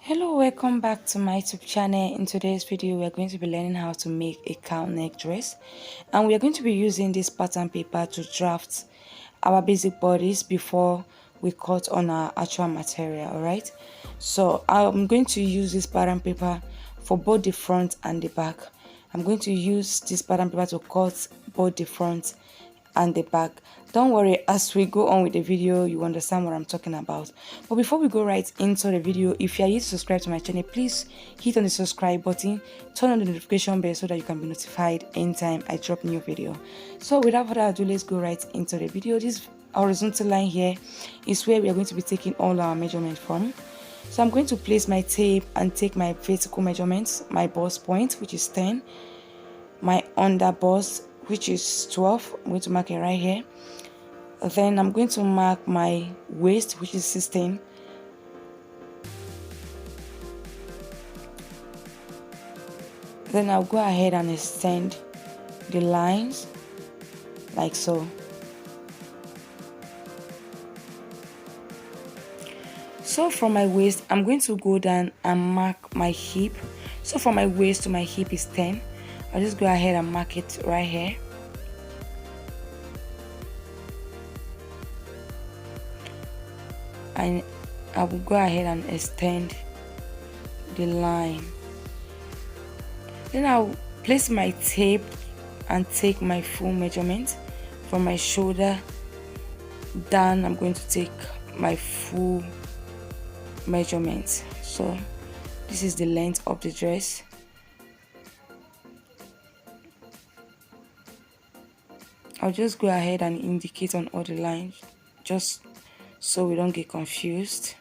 Hello, welcome back to my YouTube channel. In today's video, we are going to be learning how to make a cowl neck dress, and we are going to be using this pattern paper to draft our basic bodies before we cut on our actual material. All right, so I'm going to use this pattern paper for both the front and the back. I'm going to use this pattern paper to cut both the front and the back. Don't worry, as we go on with the video you understand what I'm talking about. But before we go right into the video, if you are yet to subscribe to my channel, please hit on the subscribe button, turn on the notification bell so that you can be notified anytime I drop new video. So without further ado, let's go right into the video. This horizontal line here is where we are going to be taking all our measurements from. So I'm going to place my tape and take my vertical measurements, my bust point, which is 10, my under bust, which is 12. I'm going to mark it right here. Then I'm going to mark my waist, which is 16. Then I'll go ahead and extend the lines like so. So from my waist, I'm going to go down and mark my hip. So from my waist to my hip is 10. I'll just go ahead and mark it right here. And I will go ahead and extend the line. Then I'll place my tape and take my full measurement from my shoulder down. I'm going to take my full measurement. So this is the length of the dress. I'll just go ahead and indicate on all the lines just so we don't get confused.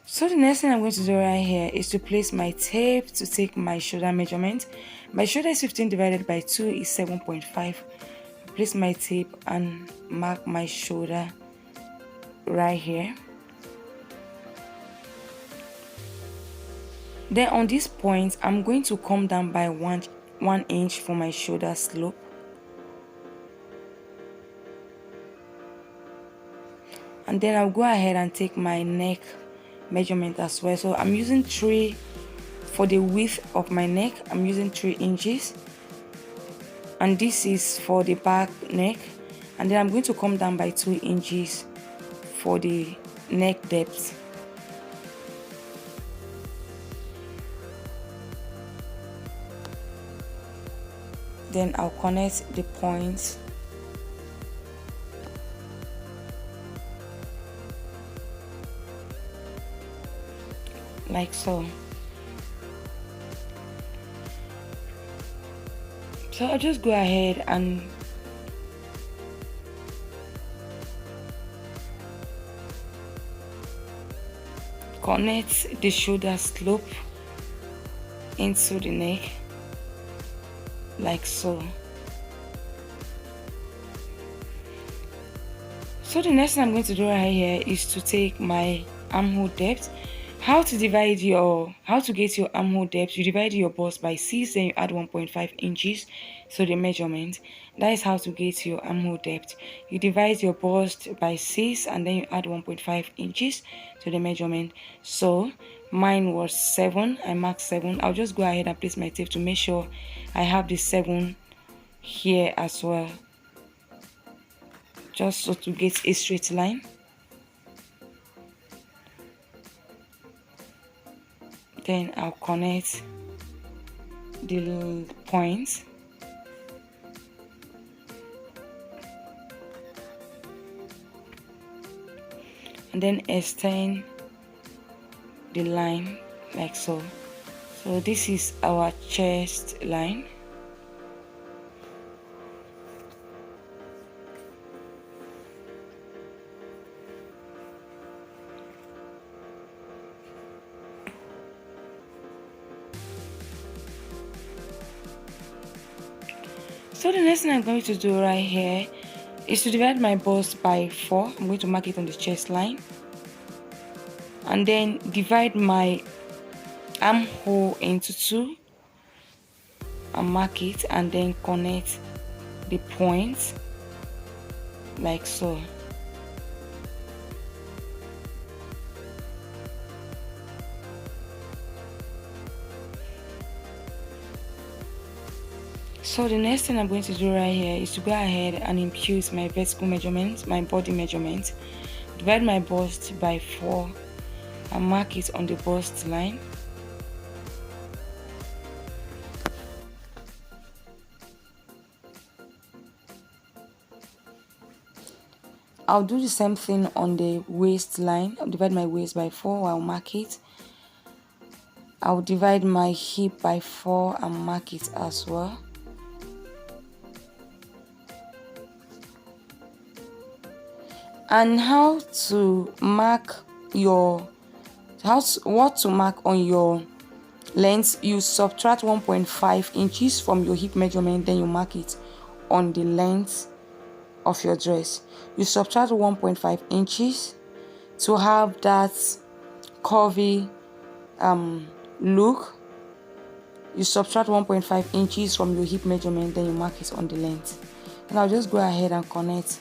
So the next thing I'm going to do right here is to place my tape to take my shoulder measurement. My shoulder is 15 divided by 2 is 7.5. Place my tape and mark my shoulder right here. Then on this point, I'm going to come down by one inch for my shoulder slope. And then I'll go ahead and take my neck measurement as well. So I'm using 3 for the width of my neck. I'm using 3 inches, and this is for the back neck. And then I'm going to come down by 2 inches for the neck depth. Then I'll connect the points like so. So I'll just go ahead and connect the shoulder slope into the neck like so. So the next thing I'm going to do right here is to take my armhole depth. How to get your armhole depth: you divide your bust by 6, then you add 1.5 inches to the measurement. That is how to get your armhole depth. You divide your bust by 6 and then you add 1.5 inches to the measurement. So mine was 7. I marked 7. I'll just go ahead and place my tape to make sure I have the 7 here as well, just so to get a straight line. Then I'll connect the little points. And then extend the line like so. So this is our chest line. So the next thing I'm going to do right here is to divide my bust by 4. I'm going to mark it on the chest line, and then divide my armhole into 2 and mark it, and then connect the points like so. So the next thing I'm going to do right here is to go ahead and impute my vertical measurement, my body measurement. Divide my bust by 4 and mark it on the bust line. I'll do the same thing on the waistline. I'll divide my waist by 4, I'll mark it. I'll divide my hip by 4 and mark it as well. And how to mark your what to mark on your length, you subtract 1.5 inches from your hip measurement, then you mark it on the length of your dress. You subtract 1.5 inches to have that curvy look. You subtract 1.5 inches from your hip measurement, then you mark it on the length. And I'll just go ahead and connect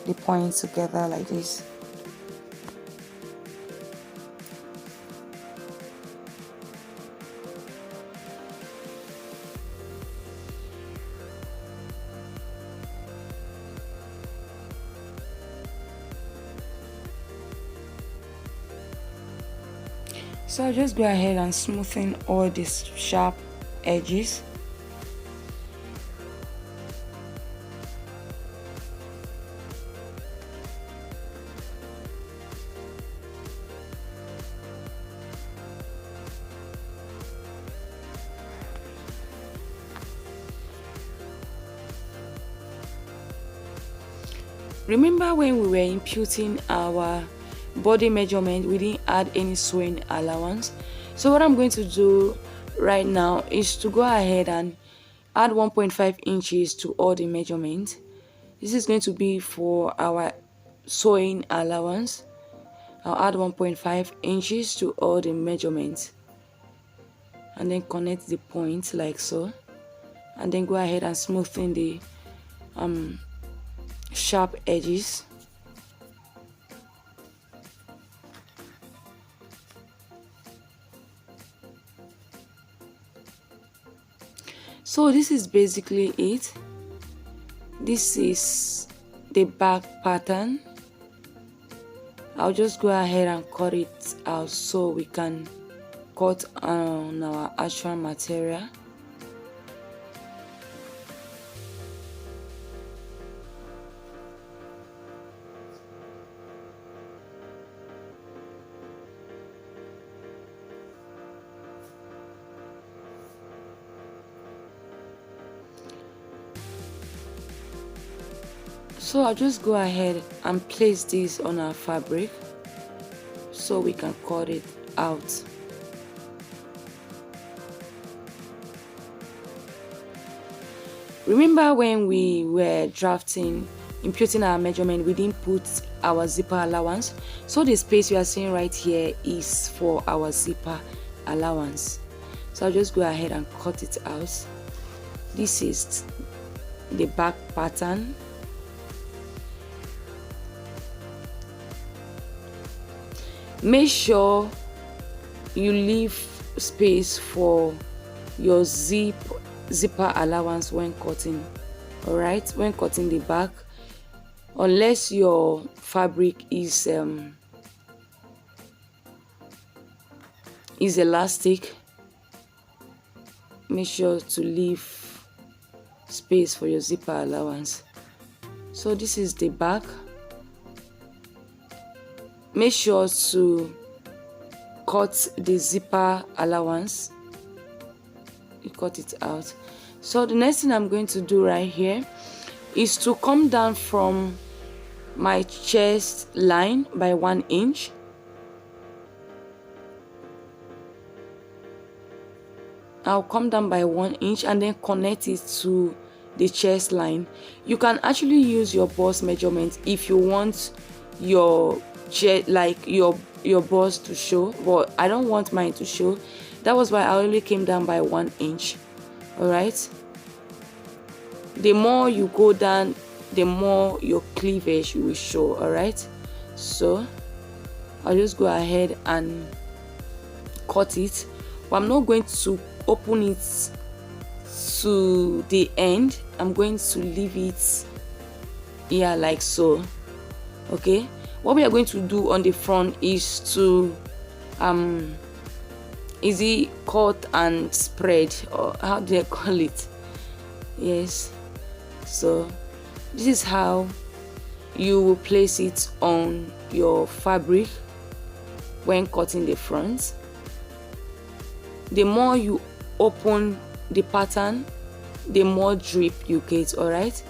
the points together like this. So I'll just go ahead and smoothen all these sharp edges. Remember when we were imputing our body measurement, we didn't add any sewing allowance. So what I'm going to do right now is to go ahead and add 1.5 inches to all the measurement. This is going to be for our sewing allowance. I'll add 1.5 inches to all the measurements and then connect the points like so, and then go ahead and smoothen the sharp edges. So this is basically it. This is the back pattern. I'll just go ahead and cut it out so we can cut on our actual material. So I'll just go ahead and place this on our fabric so we can cut it out. Remember when we were drafting, imputing our measurement, we didn't put our zipper allowance. So the space you are seeing right here is for our zipper allowance. So I'll just go ahead and cut it out. This is the back pattern. Make sure you leave space for your zipper allowance when cutting. Alright, when cutting the back, unless your fabric is elastic, make sure to leave space for your zipper allowance. So this is the back. Make sure to cut the zipper allowance. You cut it out. So the next thing I'm going to do right here is to come down from my chest line by 1 inch. I'll come down by 1 inch and then connect it to the chest line. You can actually use your bust measurement if you want your your bust to show, but I don't want mine to show. That was why I only came down by 1 inch. Alright, the more you go down, the more your cleavage will show. Alright, so I'll just go ahead and cut it, but I'm not going to open it to the end. I'm going to leave it here like so. Okay, what we are going to do on the front is to easy cut and spread, or how do I call it? Yes, so this is how you will place it on your fabric when cutting the front. The more you open the pattern, the more drip you get. All right,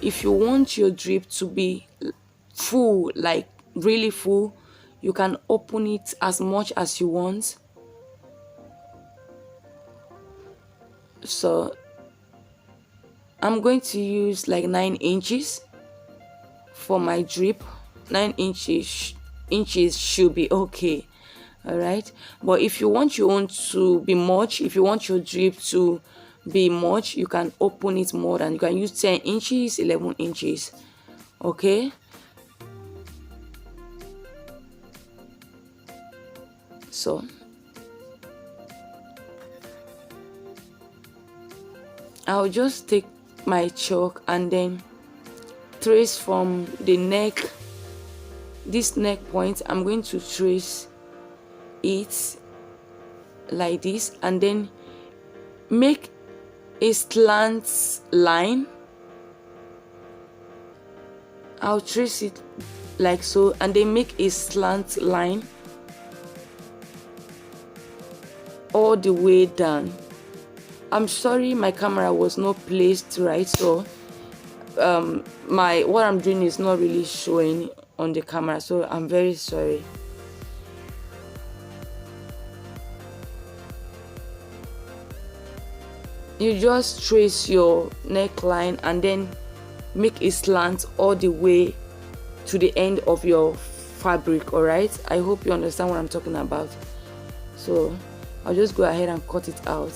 if you want your drip to be full, like really full, you can open it as much as you want. So I'm going to use like 9 inches for my drip. 9 inches should be okay. All right, but if you want your own to be much, if you want your drip to be much, you can open it more, than you can use 10 inches, 11 inches. Okay, so I'll just take my chalk and then trace from the neck, this neck point. I'm going to trace it like this, and then make a slant line. I'll trace it like so, and then make a slant line all the way down. I'm sorry my camera was not placed right, so what I'm doing is not really showing on the camera, so I'm very sorry. You just trace your neckline and then make a slant all the way to the end of your fabric. All right, I hope you understand what I'm talking about. So I'll just go ahead and cut it out.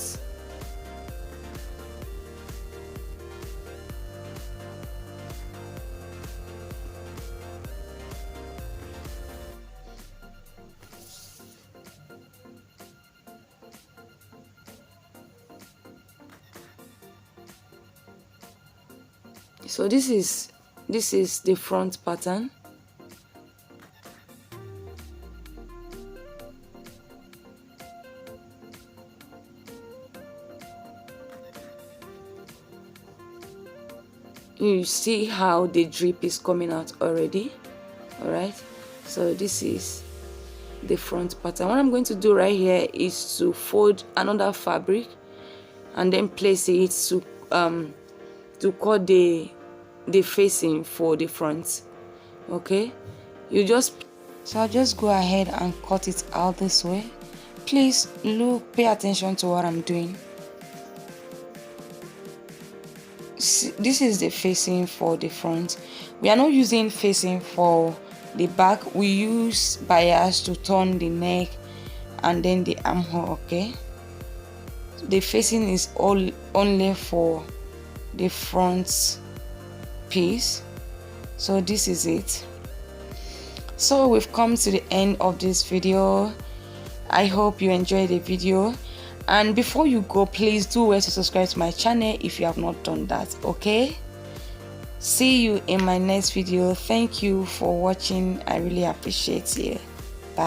So this is the front pattern. You see how the drip is coming out already. All right, so this is the front pattern. What I'm going to do right here is to fold another fabric and then place it to cut the facing for the front. Okay, so I'll just go ahead and cut it out this way. Please pay attention to what I'm doing. This is the facing for the front. We are not using facing for the back. We use bias to turn the neck and then the armhole. Okay, the facing is only for the front piece. So this is it. So we've come to the end of this video. I hope you enjoyed the video, and before you go, please do well to subscribe to my channel if you have not done that. Okay, see you in my next video. Thank you for watching. I really appreciate you.